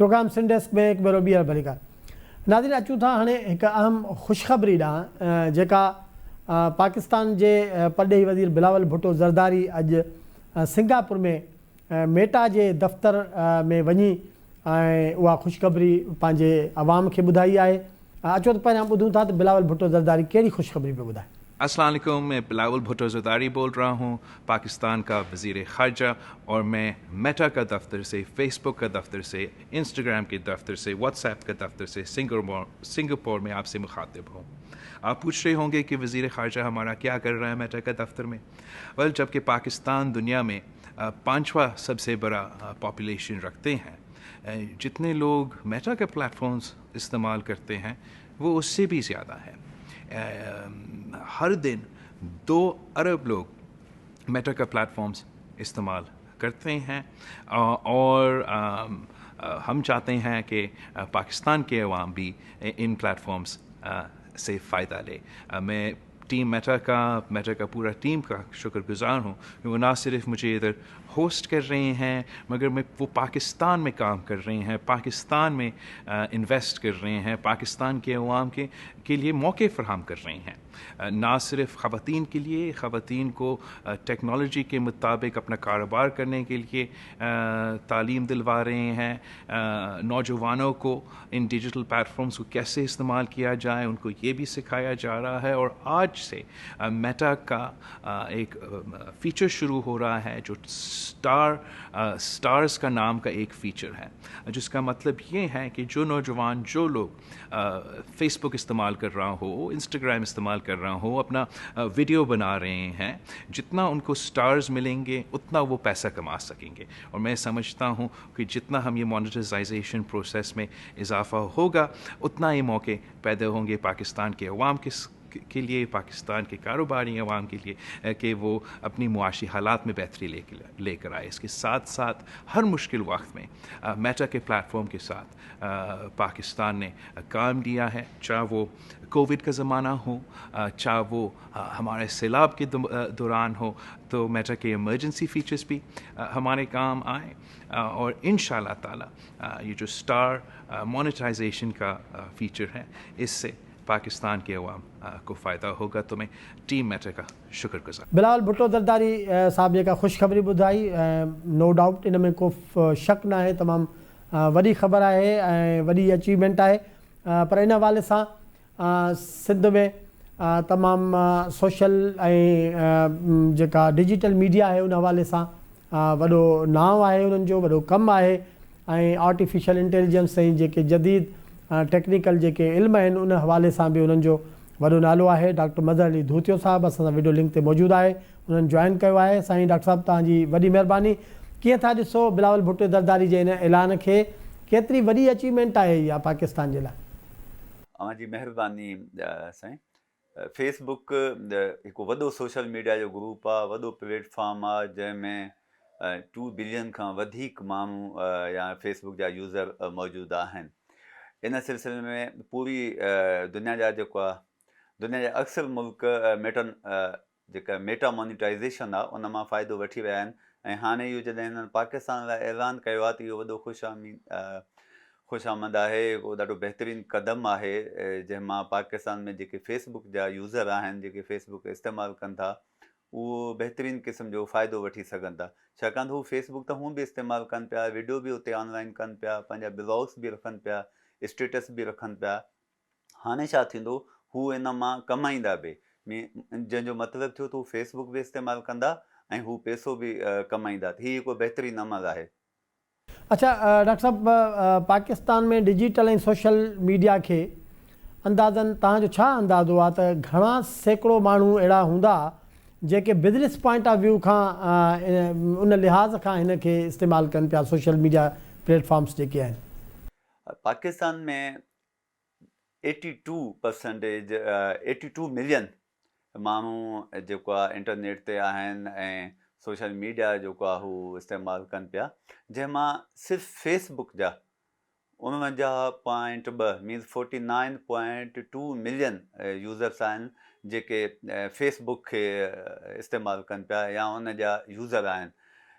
Programme सिंडेस्क में हिकु भेरो ॿीहर भली कर नाज़रीन अचूं था हाणे हिकु अहम ख़ुशख़बरी ॾांहुं जेका पाकिस्तान जे परॾेही वज़ीर बिलावल भुट्टो ज़रदारी अॼु सिंगापुर में मेटा जे दफ़्तर में वञी ऐं उहा ख़ुशख़बरी पंहिंजे अवाम खे ॿुधाई आहे। अचो त पहिरियां ॿुधूं था त बिलावल भुट्टो ज़रदारी कहिड़ी ख़ुशख़बरी पियो ॿुधाए। अस्सलाम वालेकुम, मैं बिलावल भुट्टो ज़रदारी बोल रहा हूँ, पाकिस्तान का वज़ीर ख़ारजा, और मैं मेटा का दफ्तर से, फेसबुक का दफ्तर से, इंस्टाग्राम के दफ्तर से, व्हाट्सएप का दफ्तर से सिंगापुर में आपसे मुखातिब हूँ। आप पूछ रहे होंगे कि वज़ीर ख़ारजा हमारा क्या कर रहा है मेटा का दफ्तर में। वेल, जबकि पाकिस्तान दुनिया में पाँचवा सबसे बड़ा पॉपुलेशन रखते हैं, जितने लोग मेटा के प्लेटफॉर्म्स इस्तेमाल करते हैं वो उससे भी ज़्यादा है। हर दिन 2 अरब लोग मेटा का प्लेटफॉर्म्स इस्तेमाल करते हैं और हम चाहते हैं कि पाकिस्तान के अवाम भी इन प्लेटफॉर्म्स से फ़ायदा ले। मैं टीम मेटा का पूरा टीम का शुक्रगुज़ार हूँ। वो ना सिर्फ मुझे इधर होस्ट कर रहे हैं, मगर वो पाकिस्तान में काम कर रहे हैं, पाकिस्तान में इन्वेस्ट कर रहे हैं, पाकिस्तान के अवाम के लिए मौके फराहम कर रहे हैं। ना सिर्फ ख़वातीन के लिए, ख़वातीन को टेक्नोलॉजी के मुताबिक अपना कारोबार करने के लिए तालीम दिलवा रहे हैं, नौजवानों को इन डिजिटल प्लेटफॉर्म्स को कैसे इस्तेमाल किया जाए उनको ये भी सिखाया जा रहा है। और आज से मेटा का एक फ़ीचर शुरू हो रहा है जो स्टार्स का नाम का एक फ़ीचर है, जिसका मतलब ये है कि जो नौजवान, जो लोग फेसबुक इस्तेमाल कर रहा हो, इंस्टाग्राम इस्तेमाल कर रहा हो, अपना वीडियो बना रहे हैं, जितना उनको स्टार्स मिलेंगे उतना वो पैसा कमा सकेंगे। और मैं समझता हूँ कि जितना हम ये मोनेटाइजेशन प्रोसेस में इजाफ़ा होगा उतना ही मौके पैदा होंगे पाकिस्तान के अवाम के लिए, पाकिस्तान के कारोबारी अवाम के लिए, कि वो अपनी मुआशी हालात में बेहतरी लेकर आए। इसके साथ साथ हर मुश्किल वक्त में मेटा के प्लेटफॉर्म के साथ पाकिस्तान ने काम लिया है, चाहे वो कोविड का ज़माना हो, चाहे वो हमारे सैलाब के दौरान हो, तो मेटा के इमरजेंसी फ़ीचर्स भी हमारे काम आए। और इंशाअल्लाह ताला ये जो स्टार मोनेटाइजेशन का फ़ीचर है, इससे पाकिस्तान के अवाम को फ़ायदा होगा। तो मैं टीम मेटा का शुक्रगुज़ार। बिलावल भुट्टो ज़रदारी साहब जेका ख़ुशख़बरी ॿुधाई, नो डाउट इन में को शक न आहे, तमामु वॾी ख़बर आहे ऐं वॾी अचीवमेंट आहे। पर इन हवाले सां सिंध में तमामु सोशल ऐं जेका डिजिटल मीडिया आहे उन हवाले सां वॾो नाव आहे, उन्हनि जो वॾो कमु आहे। ऐं आर्टिफिशियल इंटेलिजेंस ऐं जेके जदीद टेक्निकल जेके इल्म आहिनि उन हवाले सां बि उन्हनि जो वॾो नालो आहे। डॉक्टर मज़हर अली धूतियो साहिबु असां सां वीडियो लिंक ते मौजूदु आहे, उन्हनि जॉइन कयो आहे। साईं डॉक्टर साहिबु तव्हांजी वॾी महिरबानी। कीअं था ॾिसो बिलावल भुट्टो ज़रदारी जे इन ऐलान खे, केतिरी वॾी अचीवमेंट आहे इहा पाकिस्तान जे लाइ? तव्हांजी महिरबानी साईं। फेसबुक हिकु वॾो सोशल मीडिया जो ग्रुप आहे, वॾो प्लेटफॉर्म आहे जंहिंमें 2 बिलियन खां वधीक माण्हू या फेसबुक जा यूज़र मौजूदु आहिनि। इन सिलसिले में पूरी दुनिया जा जेको आहे, दुनिया जा अक्सर मुल्क जेका मेटा मोनिटाइज़ेशन आहे उन मां फ़ाइदो वठी रहिया आहिनि। ऐं हाणे इहो जॾहिं हिननि पाकिस्तान लाइ ऐलान कयो आहे त इहो वॾो ख़ुशामद आहे, उहो ॾाढो बहितरीनु क़दम आहे, जंहिंमां पाकिस्तान में जेके फेसबुक जा यूज़र आहिनि, जेके फेसबुक इस्तेमालु कनि था, उहो बहितरीनु क़िस्म जो फ़ाइदो वठी सघनि था। छाकाणि त हू फेसबुक त हूअं बि इस्तेमालु कनि पिया, वीडियो बि उते ऑनलाइन कनि पिया, पंहिंजा ब्लॉग्स बि रखनि पिया, स्टेटस बि रखनि पिया। हाणे छा थींदो, हू इन मां कमाईंदा बि, जंहिंजो मतिलबु थियो त हू फेसबुक बि इस्तेमालु कंदा ऐं हू पैसो बि कमाईंदा। हीअ हिकु बहितरीनु अमल आहे। अच्छा डॉक्टर साहब, पाकिस्तान में डिजिटल ऐं सोशल मीडिया खे अंदाज़नि तव्हांजो छा अंदाज़ो आहे त घणा सैकड़ो माण्हू अहिड़ा हूंदा जेके बिज़नेस पॉइंट ऑफ व्यू खां उन लिहाज़ खां हिन खे इस्तेमालु कनि पिया, सोशल मीडिया प्लेटफॉर्म्स जेके आहिनि? पाकिस्तान में 82 मिलियन माण्हू जेको आहे इंटरनेट ते आहिनि ऐं सोशल मीडिया जेको आहे हू इस्तेमालु कनि पिया, जंहिंमां सिर्फ़ु फेसबुक जा 49.2 मीन्स 49.2 मिलियन यूज़र्स आहिनि जेके फेसबुक खे इस्तेमालु कनि पिया या उन जा यूज़र आहिनि।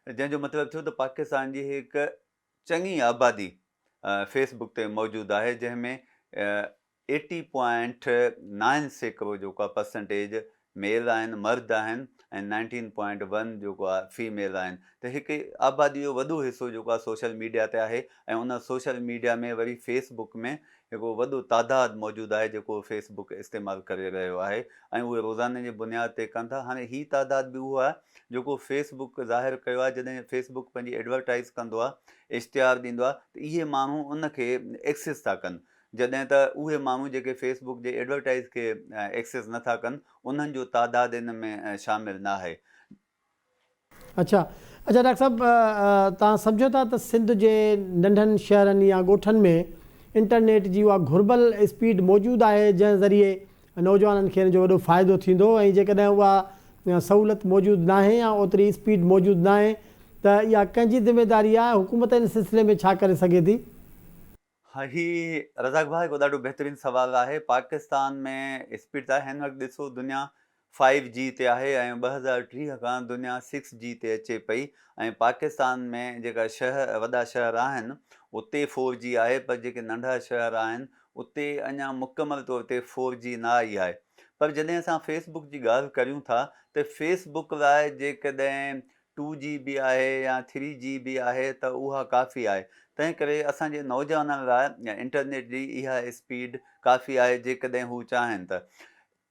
जंहिंजो मतिलबु थियो त पाकिस्तान जी हिकु चङी आबादी फेसबुक ते मौजूदु आहे, जंहिंमें 80.9% जेको आहे परसेंटेज मेल आहिनि, मर्द आहिनि, ऐं 19.1 जेको आहे फीमेल आहिनि। त हिकु आबादी जो वॾो हिसो जेको आहे सोशल मीडिया ते आहे, ऐं उन सोशल मीडिया में वरी फेसबुक में हिकु वॾो तादादु मौजूदु आहे जेको फेसबुक इस्तेमालु करे रहियो आहे, ऐं उहे रोज़ाने जी बुनियाद ते कनि था। हाणे हीअ तादादु बि उहो आहे जेको फेसबुक ज़ाहिर कयो आहे। जॾहिं फेसबुक पंहिंजी एडवर्टाइज़ कंदो आहे, इश्तिहार ॾींदो आहे, त इहे माण्हू उनखे एक्सेस था कनि, जॾहिं त उहे माण्हू जेके फेसबुक जे एडवर्टाइज़ खे एक्सेस नथा कनि, उन्हनि जो तादादु इन में शामिलु न आहे। अच्छा अच्छा डॉक्टर साहब, तव्हां सम्झो था त सिंध जे नंढनि शहरनि या ॻोठनि में इंटरनेट जी उहा घुर्बल स्पीड मौजूदु आहे, जंहिं ज़रिए नौजवाननि खे हिन जो वॾो फ़ाइदो थींदो, ऐं जेकॾहिं उहा सहूलियत मौजूदु न आहे या ओतिरी स्पीड मौजूदु न आहे, त इहा कंहिंजी ज़िमेदारी आहे? हुकूमत इन सिलसिले में छा करे सघे थी? हा, हीउ रज़ाक भाई हिकु ॾाढो बहितरीनु सुवालु आहे। पाकिस्तान में स्पीड त हिन वक़्तु ॾिसो दुनिया 5G ते आहे, ऐं 2030 खां दुनिया 6G ते अचे पई, ऐं पाकिस्तान में जेका वॾा शहर आहिनि उते 4G आहे, पर जेके नंढा शहर आहिनि उते अञा मुकमल तौर ते 4G न आई आहे। पर जॾहिं असां फेसबुक जी ॻाल्हि करियूं था, त फेसबुक लाइ जेकॾहिं 2GB आहे या 3GB आहे त उहा काफ़ी आहे। तंहिं करे असांजे नौजवाननि लाइ इंटरनेट जी इहा स्पीड काफ़ी आहे जेकॾहिं हू चाहिनि त।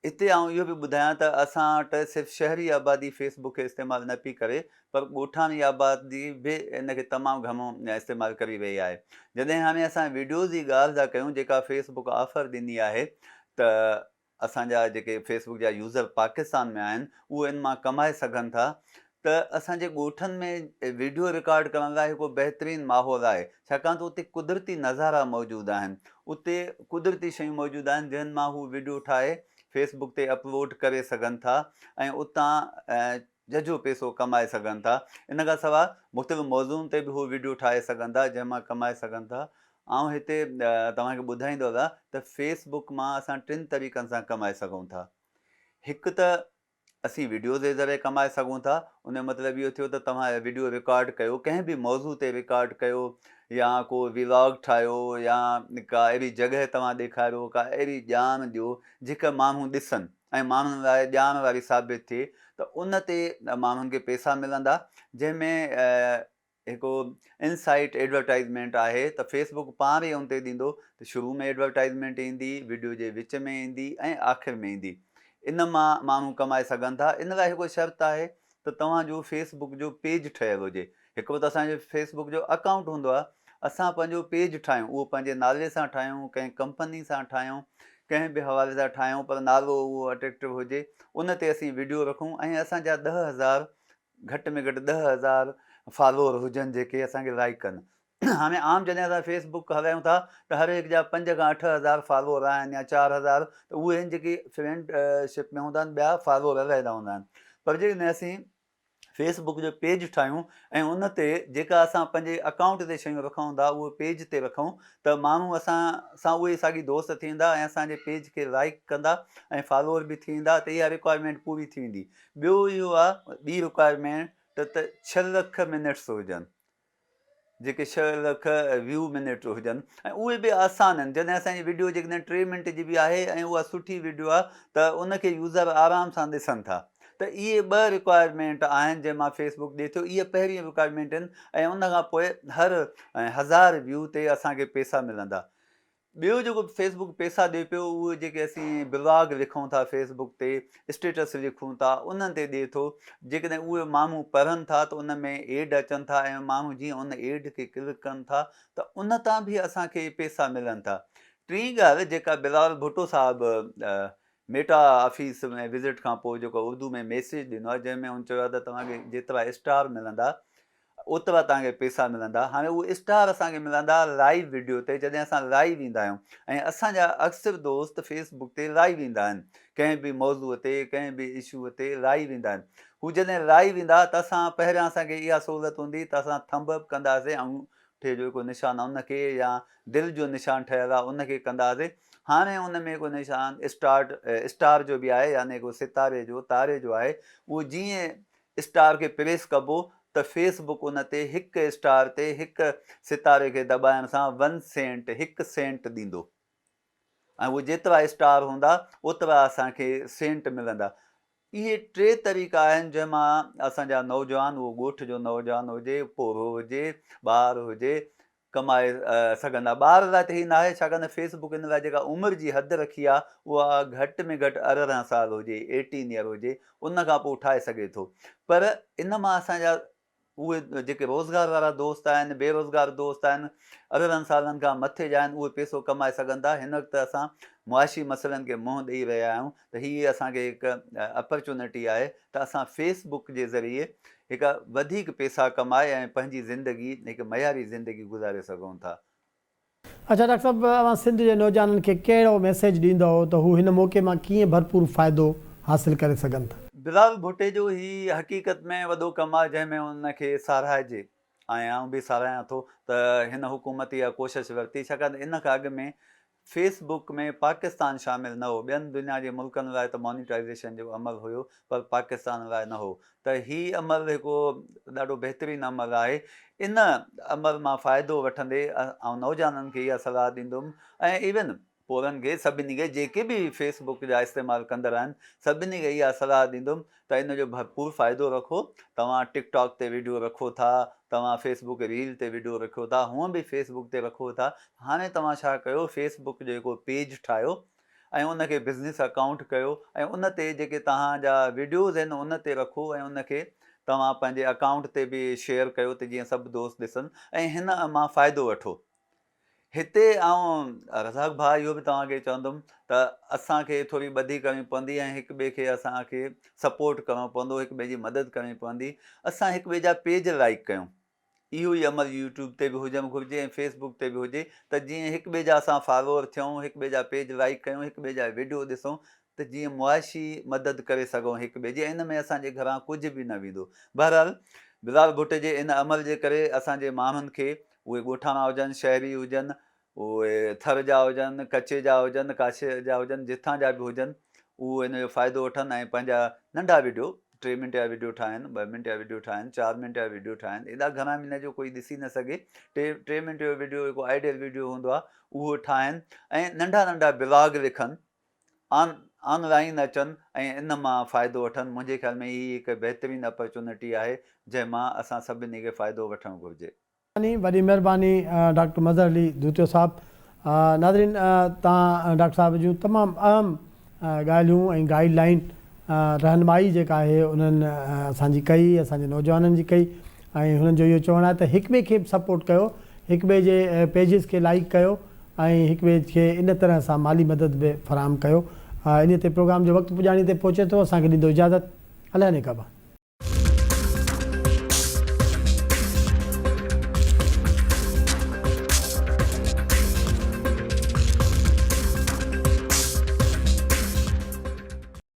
हिते आउं इहो बि ॿुधायां त असां वटि सिर्फ़ु शहरी आबादी फेसबुक खे इस्तेमालु न पई करे, पर ॻोठाणी आबादी बि इनखे तमामु घणो इस्तेमालु करी रही आहे। जॾहिं हाणे असां वीडियोज़ जी ॻाल्हि था कयूं, जेका फेसबुक ऑफर ॾिनी आहे, त असांजा जेके फेसबुक जा यूज़र पाकिस्तान में आहिनि उहे इन मां कमाए सघनि था। त असांजे ॻोठनि में वीडियो रिकॉर्ड करण लाइ हिकु बहितरीनु माहौल आहे, छाकाणि त उते कुदरती नज़ारा मौजूदु आहिनि, उते कुदरती शयूं मौजूदु आहिनि जंहिंनि मां हू वीडियो ठाहे फेसबुक ते अपलोड करे सघनि था, ऐं उतां झझो पैसो कमाए सघनि था। इन खां सवाइ मुख़्तलिफ़ मौज़ूअनि ते बि हू वीडियो ठाहे सघनि था, जंहिं मां कमाए सघनि था। ऐं हिते तव्हांखे ॿुधाईंदो आहे त फेसबुक मां असां 3 तरीक़नि सां कमाए सघूं था। हिकु त असीं वीडियो जे ज़रिए कमाए सघूं था। उन जो मतिलबु इहो थियो त तव्हां वीडियो रिकॉर्ड कयो, कंहिं बि मौज़ू ते रिकॉर्ड कयो, या को व्लॉग ठाहियो, या का अहिड़ी जॻह तव्हां ॾेखारियो, का अहिड़ी ॼाण ॾियो जेका माण्हू ॾिसनि ऐं माण्हुनि लाइ ॼाण वारी साबित थिए, त उन ते माण्हुनि खे पैसा मिलंदा। जंहिंमें हिकु इनसाइट एडवर्टाइज़मेंट आहे, त फेसबुक पाण ई उन ते ॾींदो त शुरू में एडवर्टाइज़मेंट ईंदी, वीडियो जे विच में ईंदी, ऐं आख़िर में ईंदी। इन मां माण्हू कमाए सघनि था। इन लाइ हिकु शर्त आहे त तव्हांजो फेसबुक जो पेज ठहियलु हुजे। हिकु त असांजो फेसबुक जो अकाउंट हूंदो आहे, असां पंहिंजो पेज ठाहियूं, उहो पंहिंजे नाले सां ठाहियूं, कंहिं कंपनी सां ठाहियूं, कंहिं बि हवाले सां ठाहियूं, पर नालो उहो अट्रेक्टिव हुजे। उन ते असीं वीडियो रखूं, ऐं असांजा 10,000 घटि में घटि 10,000 फॉलोअर हुजनि जेके असांखे लाइक कनि। हाणे आम जॾहिं असां फेसबुक हलायूं था त हर हिक जा 5 खां 8,000 फॉलोअर आहिनि, या 4,000, त उहे आहिनि जेके फ्रेंडशिप में हूंदा आहिनि, ॿिया फॉलोअर रहंदा हूंदा आहिनि। पर जेकॾहिं असीं फेसबुक जो पेज ठाहियूं, ऐं उन ते जेका असां पंहिंजे अकाउंट ते शयूं रखूं था उहे पेज ते रखूं, त माण्हू असां उहे साॻी दोस्त थींदा, ऐं असांजे पेज खे लाइक कंदा, ऐं फॉलोअर बि थींदा। त इहा रिक्वायरमेंट पूरी थी वेंदी। ॿियो इहो आहे, ॿी रिक्वायरमेंट त 6 लख मिनट्स हुजनि, जेके 6 लख व्यू मिनट हुजनि, ऐं उहे बि आसान आहिनि। जॾहिं असांजी वीडियो जेकॾहिं 3 मिंट जी बि आहे, ऐं उहा सुठी वीडियो आहे, त उनखे यूज़र आराम सां ॾिसनि था। त इहे 2 रिक्वायरमेंट आहिनि जंहिं मां फेसबुक ॾिए थो। इहे पहिरीं रिक्वायरमेंट आहिनि, ऐं उन खां पोइ हर 1000 व्यू ते असांखे पैसा मिलंदा। ॿियो जेको फेसबुक पैसा ॾिए पियो, उहे जेके असीं ब्लॉग लिखूं था फेसबुक ते, स्टेटस लिखूं था, उन्हनि ते ॾिए थो। जेकॾहिं उहे माण्हू पढ़नि था त उन में एड अचनि था, ऐं माण्हू जीअं उन एड खे क्लिक कनि था, त उन तां बि असांखे पैसा मिलनि था। टी ॻाल्हि जेका बिलावल भुट्टो साहिबु मेटा ऑफिस में विज़िट खां पोइ जेको उर्दू में मैसेज ॾिनो आहे, जंहिंमें उन चयो आहे त तव्हांखे जेतिरा स्टार मिलंदा ओतिरा तव्हांखे पैसा मिलंदा। हाणे उहे स्टार असांखे मिलंदा लाइव वीडियो ते, जॾहिं असां लाइव ईंदा आहियूं, ऐं असांजा अक्सर दोस्त फेसबुक ते लाइव ईंदा आहिनि, कंहिं बि मौज़ूअ ते, कंहिं बि इशूअ ते लाइव ईंदा आहिनि। हू जॾहिं लाइव ईंदा त असां पहिरियां असांखे इहा सहूलियत हूंदी त असां थंब अप कंदासीं, अंगूठे जो हिकु निशान आहे उनखे, या दिलि जो निशान ठहियलु आहे उनखे कंदासीं। हाणे उन में हिकु निशान स्टार जो बि आहे, यानी हिकु सितारे जो, तारे जो आहे। उहो जीअं स्टार खे प्रेस कबो त फेसबुक उन ते हिकु स्टार ते हिकु सितारे खे दॿाइण सां 1 सेंट 1 सेंट ॾींदो ऐं उहे जेतिरा स्टार हूंदा ओतिरा असांखे सेंट मिलंदा। इहे 3 तरीक़ा आहिनि जंहिंमां असांजा नौजवान, उहो ॻोठ जो नौजवान हुजे, पोरो हुजे, ॿार हुजे, कमाए सघंदा। ॿार लाइ त ही न आहे, छाकाणि त फेसबुक इन लाइ जेका उमिरि जी हद रखी आहे उहा घटि में घटि 18 साल हुजे, 18 ईयर हुजे, उन खां पोइ ठाहे सघे थो। पर इन मां असांजा उहे जेके रोज़गार वारा दोस्त आहिनि, बेरोज़गार दोस्त आहिनि, 18 सालनि खां मथे जा आहिनि, उहे पैसो कमाए सघनि था। हिन वक़्तु असां मुआशी मसइलनि खे मुंहुं ॾेई रहिया आहियूं त हीअ असांखे हिकु अपॉर्चुनिटी आहे त असां फेसबुक जे ज़रिए हिकु वधीक पैसा कमाए ऐं पंहिंजी ज़िंदगी हिकु मयारी ज़िंदगी गुज़ारे सघूं था। अच्छा डॉक्टर साहब, अवां सिंध जे नौजवाननि खे कहिड़ो मैसेज ॾींदव त हू हिन मौक़े मां कीअं भरपूर फ़ाइदो हासिलु करे सघनि था? बिलाल भुट्टे जो ही हक़ीक़त में वॾो कमु आहे जंहिंमें उनखे साराहिजे ऐं आउं बि साराहियां थो त हिन हुकूमत इहा कोशिशि वरिती, छाकाणि इन खां अॻु में फेसबुक में पाकिस्तान शामिलु न हो। ॿियनि दुनिया जे मुल्कनि लाइ त मॉनिटाइज़ेशन जो अमल हुयो, पर पाकिस्तान लाइ न हो। त ही अमल हिकु ॾाढो बहितरीनु अमल आहे। इन अमल मां फ़ाइदो वठंदे ऐं नौजवाननि खे इहा सलाह ॾींदुमि ऐं इवन पोरनि खे, सभिनी खे, जेके बि फेसबुक जा इस्तेमालु कंदड़ आहिनि, सभिनी खे इहा सलाह ॾींदुमि त इन जो भरपूर फ़ाइदो रखो। तव्हां टिकटॉक ते वीडियो रखो था, तव्हां फेसबुक रील ते वीडियो रखो था, हूअं बि फेसबुक ते रखो था। हाणे तव्हां छा कयो, फेसबुक जो हिकिड़ो पेज ठाहियो ऐं उनखे बिज़नेस अकाउंट कयो ऐं उन ते जेके तव्हांजा वीडियोज़ आहिनि उन ते रखो ऐं उनखे तव्हां पंहिंजे अकाउंट ते बि शेयर कयो त जीअं सभु दोस्त ॾिसनि ऐं हिन मां फ़ाइदो वठो। हिते रज़ाक भाउ इहो बि तव्हांखे चवंदुमि त असांखे थोरी ॿधी करणी पवंदी ऐं हिक ॿिए खे असांखे सपोर्ट करिणो पवंदो, हिक ॿिए जी मदद करणी पवंदी। असां हिक ॿिए जा पेज लाइक कयूं। इहो ई अमल यूट्यूब ते बि हुजणु घुरिजे ऐं फेसबुक ते बि हुजे त जीअं हिक ॿिए जा असां फॉलोअर थियूं, हिक ॿिए जा पेज लाइक कयूं, हिक ॿिए जा वीडियो ॾिसूं त जीअं मुआशी मदद करे सघूं हिक ॿिए जी। इन में असांजे घरां कुझु बि न वेंदो। बहरहाल बिलाल भुट्टे जे इन अमल जे करे असांजे माण्हुनि खे, उहे ॻोठाणा हुजनि, शहरी हुजनि, उहे थर जा हुजनि, कच्छ जा हुजनि, काशे जा हुजनि, जिथां जा बि हुजनि, उहे इन जो फ़ाइदो वठनि ऐं पंहिंजा नंढा वीडियो 3 मिंट जा वीडियो ठाहिनि, 2 मिंट जा वीडियो ठाहिनि, 4 मिंट जा वीडियो ठाहिनि। एॾा घणा हिन जो कोई ॾिसी न सघे। 3 मिंट जो वीडियो हिकु आइडियल वीडियो हूंदो आहे, उहो ठाहिनि ऐं नंढा नंढा ब्लॉग लिखनि, ऑनलाइन अचनि ऐं इन मां फ़ाइदो वठनि। मुंहिंजे ख़्याल में हीअ हिकु बहितरीनु अपॉर्चुनिटी आहे जंहिंमां असां सभिनी खे फ़ाइदो वठणु घुरिजे। वॾी महिरबानी डॉक्टर मज़हर अली धूतियो साहब। नाज़रीन, तव्हां डॉक्टर साहब जूं तमामु अहम ॻाल्हियूं ऐं गाइडलाइन रहनुमाई जेका आहे उन्हनि असांजी कई, असांजे नौजवाननि जी कई ऐं हुननि जो इहो चवणु आहे त हिक ॿिए खे बि सपोर्ट कयो, हिक ॿिए जे पेजिस खे लाइक कयो ऐं हिक ॿिए खे इन तरह सां माली मदद बि फ़राहम कयो। इन ते प्रोग्राम जो वक़्तु पुॼाणी ते पहुचे थो। असांखे ॾींदो इजाज़त। अलाह ने कबा।